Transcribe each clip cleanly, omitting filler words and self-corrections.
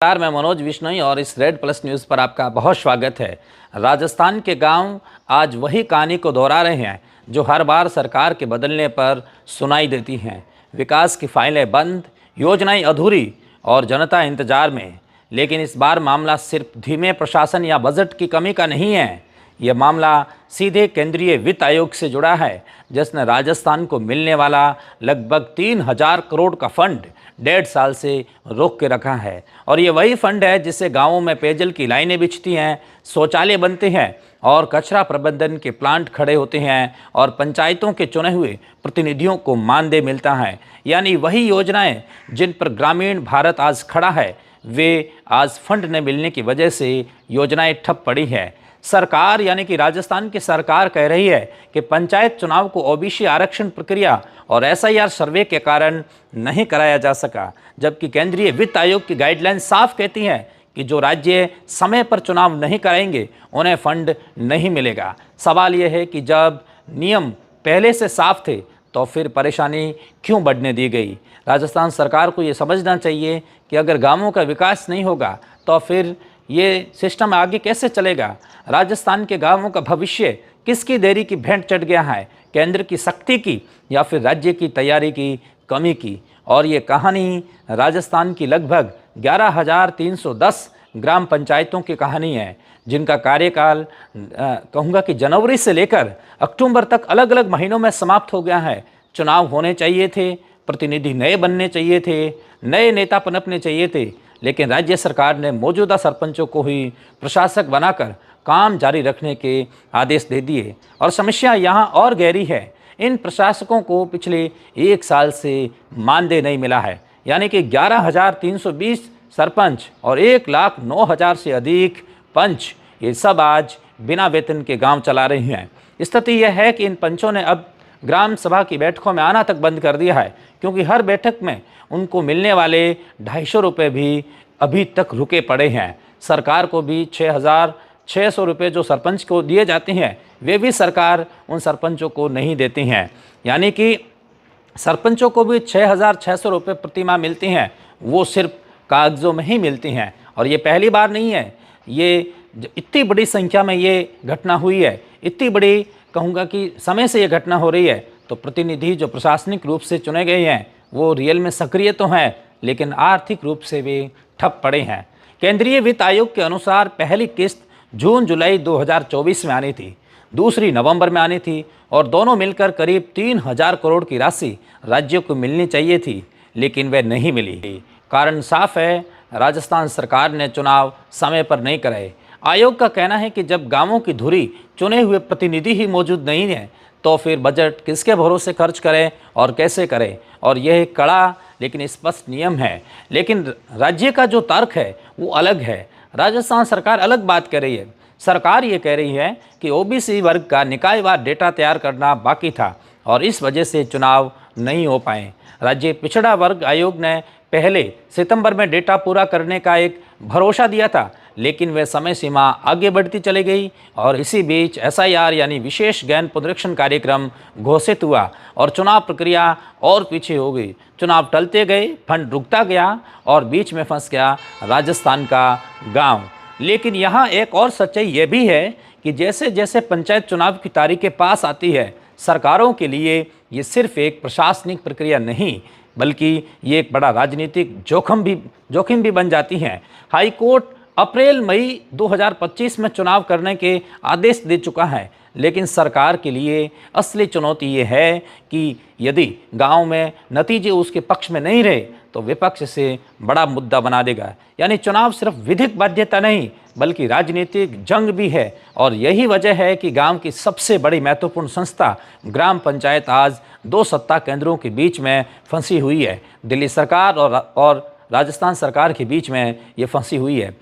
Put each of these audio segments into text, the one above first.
नमस्कार, मैं मनोज विश्नोई और इस रेड प्लस न्यूज़ पर आपका बहुत स्वागत है। राजस्थान के गांव आज वही कहानी को दोहरा रहे हैं जो हर बार सरकार के बदलने पर सुनाई देती हैं। विकास की फाइलें बंद, योजनाएं अधूरी और जनता इंतजार में। लेकिन इस बार मामला सिर्फ धीमे प्रशासन या बजट की कमी का नहीं है। यह मामला सीधे केंद्रीय वित्त आयोग से जुड़ा है, जिसने राजस्थान को मिलने वाला लगभग 3000 करोड़ का फंड 1.5 साल से रोक के रखा है। और ये वही फंड है जिससे गांवों में पेयजल की लाइनें बिछती हैं, शौचालय बनते हैं और कचरा प्रबंधन के प्लांट खड़े होते हैं और पंचायतों के चुने हुए प्रतिनिधियों को मानदेय मिलता है। यानी वही योजनाएं जिन पर ग्रामीण भारत आज खड़ा है, वे आज फंड न मिलने की वजह से योजनाएं ठप पड़ी है। सरकार यानी कि राजस्थान की सरकार कह रही है कि पंचायत चुनाव को ओबीसी आरक्षण प्रक्रिया और एसआईआर सर्वे के कारण नहीं कराया जा सका, जबकि केंद्रीय वित्त आयोग की गाइडलाइन साफ कहती है कि जो राज्य समय पर चुनाव नहीं कराएंगे उन्हें फंड नहीं मिलेगा। सवाल यह है कि जब नियम पहले से साफ थे तो फिर परेशानी क्यों बढ़ने दी गई। राजस्थान सरकार को ये समझना चाहिए कि अगर गांवों का विकास नहीं होगा तो फिर ये सिस्टम आगे कैसे चलेगा। राजस्थान के गांवों का भविष्य किसकी देरी की भेंट चढ़ गया है, केंद्र की सख्ती की या फिर राज्य की तैयारी की कमी की। और ये कहानी राजस्थान की लगभग 11,310 ग्राम पंचायतों की कहानी है, जिनका कार्यकाल कहूँगा कि जनवरी से लेकर अक्टूबर तक अलग अलग महीनों में समाप्त हो गया है। चुनाव होने चाहिए थे, प्रतिनिधि नए बनने चाहिए थे, नए नेता पनपने चाहिए थे, लेकिन राज्य सरकार ने मौजूदा सरपंचों को ही प्रशासक बनाकर काम जारी रखने के आदेश दे दिए। और समस्या यहाँ और गहरी है, इन प्रशासकों को पिछले 1 साल से मानदेय नहीं मिला है। यानी कि 11,320 सरपंच और 1,09,000 से अधिक पंच, ये सब आज बिना वेतन के गांव चला रहे हैं। स्थिति यह है कि इन पंचों ने अब ग्राम सभा की बैठकों में आना तक बंद कर दिया है, क्योंकि हर बैठक में उनको मिलने वाले 250 रुपये भी अभी तक रुके पड़े हैं। सरकार को भी 6,600 रुपये जो सरपंच को दिए जाते हैं, वे भी सरकार उन सरपंचों को नहीं देती हैं। यानी कि सरपंचों को भी 6,600 रुपये प्रति माह मिलते हैं, वो सिर्फ कागज़ों में ही मिलती हैं। और ये पहली बार नहीं है, ये इतनी बड़ी संख्या में ये घटना हुई है, इतनी बड़ी कहूँगा कि समय से ये घटना हो रही है। तो प्रतिनिधि जो प्रशासनिक रूप से चुने गए हैं वो रियल में सक्रिय तो हैं, लेकिन आर्थिक रूप से वे ठप पड़े हैं। केंद्रीय वित्त आयोग के अनुसार पहली किस्त जून जुलाई 2024 में आनी थी, दूसरी नवंबर में आनी थी और दोनों मिलकर करीब 3,000 करोड़ की राशि राज्यों को मिलनी चाहिए थी, लेकिन वह नहीं मिली। कारण साफ है, राजस्थान सरकार ने चुनाव समय पर नहीं कराए। आयोग का कहना है कि जब गांवों की धुरी चुने हुए प्रतिनिधि ही मौजूद नहीं है तो फिर बजट किसके भरोसे खर्च करें और कैसे करें। और यह एक कड़ा लेकिन स्पष्ट नियम है, लेकिन राज्य का जो तर्क है वो अलग है। राजस्थान सरकार अलग बात कर रही है। सरकार ये कह रही है कि ओबीसी वर्ग का निकायवार डेटा तैयार करना बाकी था और इस वजह से चुनाव नहीं हो पाए। राज्य पिछड़ा वर्ग आयोग ने पहले सितंबर में डेटा पूरा करने का एक भरोसा दिया था, लेकिन वह समय सीमा आगे बढ़ती चली गई और इसी बीच एसआईआर यानी विशेष गहन पुनरीक्षण कार्यक्रम घोषित हुआ और चुनाव प्रक्रिया और पीछे हो गई। चुनाव टलते गए, फंड रुकता गया और बीच में फंस गया राजस्थान का गांव। लेकिन यहाँ एक और सच्चाई ये भी है कि जैसे जैसे पंचायत चुनाव की तारीखें पास आती है, सरकारों के लिए ये सिर्फ एक प्रशासनिक प्रक्रिया नहीं बल्कि ये एक बड़ा राजनीतिक जोखिम भी बन जाती है। हाई कोर्ट अप्रैल मई 2025 में चुनाव करने के आदेश दे चुका है, लेकिन सरकार के लिए असली चुनौती ये है कि यदि गांव में नतीजे उसके पक्ष में नहीं रहे तो विपक्ष से बड़ा मुद्दा बना देगा। यानी चुनाव सिर्फ विधिक बाध्यता नहीं बल्कि राजनीतिक जंग भी है। और यही वजह है कि गांव की सबसे बड़ी महत्वपूर्ण संस्था ग्राम पंचायत आज 2 सत्ता केंद्रों के बीच में फंसी हुई है। दिल्ली सरकार और राजस्थान सरकार के बीच में ये फंसी हुई है।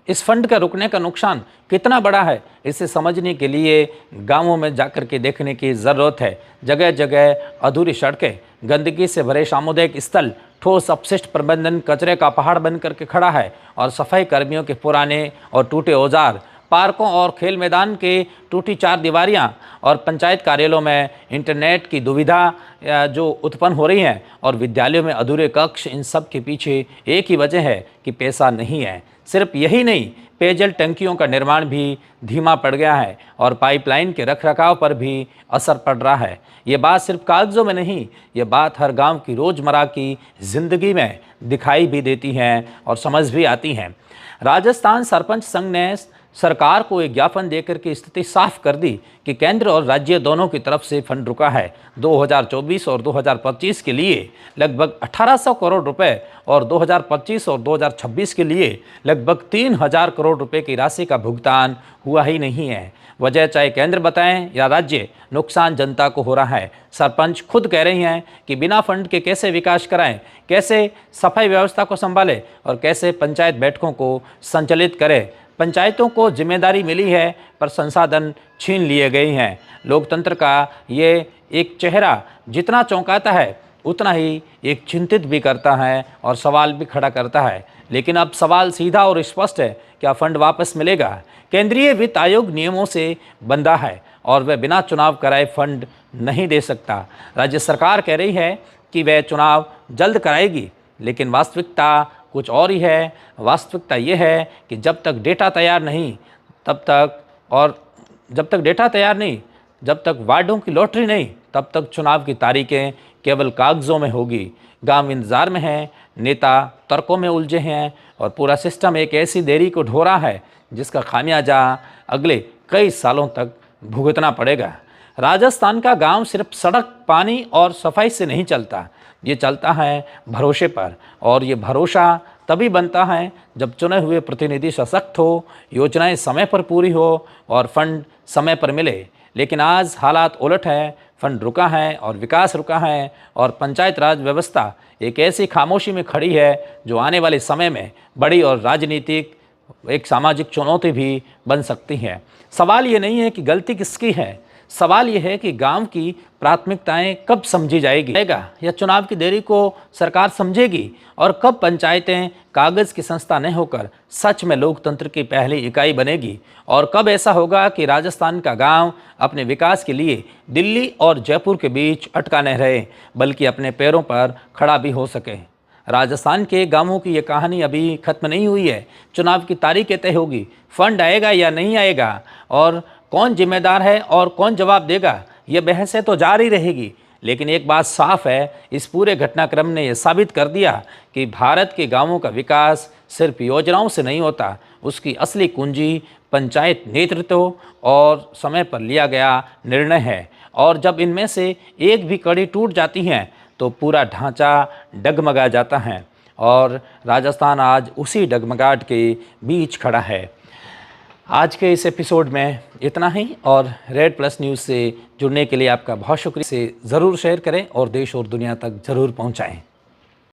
इस फंड का रुकने का नुकसान कितना बड़ा है, इसे समझने के लिए गांवों में जाकर के देखने की ज़रूरत है। जगह जगह अधूरी सड़कें, गंदगी से भरे सामुदायिक स्थल, ठोस अपशिष्ट प्रबंधन कचरे का पहाड़ बन करके खड़ा है और सफाई कर्मियों के पुराने और टूटे औजार पार्कों और खेल मैदान के टूटी चार दीवारियाँ और पंचायत कार्यालयों में इंटरनेट की दुविधा जो उत्पन्न हो रही है और विद्यालयों में अधूरे कक्ष, इन सब के पीछे एक ही वजह है कि पैसा नहीं है। सिर्फ यही नहीं, पेयजल टंकियों का निर्माण भी धीमा पड़ गया है और पाइपलाइन के रखरखाव पर भी असर पड़ रहा है। ये बात सिर्फ कागज़ों में नहीं, ये बात हर गांव की रोज़मर्रा की ज़िंदगी में दिखाई भी देती है और समझ भी आती है। राजस्थान सरपंच संघ ने सरकार को एक ज्ञापन देकर के स्थिति साफ कर दी कि केंद्र और राज्य दोनों की तरफ से फंड रुका है। 2024 और 2025 के लिए लगभग 1800 करोड़ रुपए और 2025 और 2026 के लिए लगभग 3000 करोड़ रुपए की राशि का भुगतान हुआ ही नहीं है। वजह चाहे केंद्र बताएं या राज्य, नुकसान जनता को हो रहा है। सरपंच खुद कह रही हैं कि बिना फंड के कैसे विकास कराएं, कैसे सफाई व्यवस्था को संभालें और कैसे पंचायत बैठकों को संचालित करें। पंचायतों को जिम्मेदारी मिली है पर संसाधन छीन लिए गए हैं। लोकतंत्र का ये एक चेहरा जितना चौंकाता है उतना ही एक चिंतित भी करता है और सवाल भी खड़ा करता है। लेकिन अब सवाल सीधा और स्पष्ट है, क्या फंड वापस मिलेगा? केंद्रीय वित्त आयोग नियमों से बंधा है और वह बिना चुनाव कराए फंड नहीं दे सकता। राज्य सरकार कह रही है कि वह चुनाव जल्द कराएगी, लेकिन वास्तविकता कुछ और ही है। वास्तविकता ये है कि जब तक डेटा तैयार नहीं जब तक वार्डों की लॉटरी नहीं, तब तक चुनाव की तारीखें केवल कागज़ों में होगी। गांव इंतज़ार में हैं, नेता तर्कों में उलझे हैं और पूरा सिस्टम एक ऐसी देरी को ढो रहा है जिसका खामियाजा अगले कई सालों तक भुगतना पड़ेगा। राजस्थान का गांव सिर्फ सड़क, पानी और सफाई से नहीं चलता, ये चलता है भरोसे पर। और ये भरोसा तभी बनता है जब चुने हुए प्रतिनिधि सशक्त हो, योजनाएं समय पर पूरी हो और फंड समय पर मिले। लेकिन आज हालात उलट है, फंड रुका है और विकास रुका है और पंचायत राज व्यवस्था एक ऐसी खामोशी में खड़ी है जो आने वाले समय में बड़ी और राजनीतिक एक सामाजिक चुनौती भी बन सकती है। सवाल ये नहीं है कि गलती किसकी है, सवाल यह है कि गांव की प्राथमिकताएं कब समझी जाएगी या चुनाव की देरी को सरकार समझेगी, और कब पंचायतें कागज़ की संस्था नहीं होकर सच में लोकतंत्र की पहली इकाई बनेगी, और कब ऐसा होगा कि राजस्थान का गांव अपने विकास के लिए दिल्ली और जयपुर के बीच अटका नहीं रहे बल्कि अपने पैरों पर खड़ा भी हो सके। राजस्थान के गांवों की ये कहानी अभी खत्म नहीं हुई है। चुनाव की तारीख तय होगी, फंड आएगा या नहीं आएगा और कौन जिम्मेदार है और कौन जवाब देगा, ये बहसें तो जारी रहेगी। लेकिन एक बात साफ है, इस पूरे घटनाक्रम ने यह साबित कर दिया कि भारत के गांवों का विकास सिर्फ योजनाओं से नहीं होता, उसकी असली कुंजी पंचायत नेतृत्व और समय पर लिया गया निर्णय है। और जब इनमें से एक भी कड़ी टूट जाती है तो पूरा ढांचा डगमगा जाता है, और राजस्थान आज उसी डगमगाहट के बीच खड़ा है। आज के इस एपिसोड में इतना ही, और रेड प्लस न्यूज़ से जुड़ने के लिए आपका बहुत शुक्रिया। से ज़रूर शेयर करें और देश और दुनिया तक ज़रूर पहुंचाएं।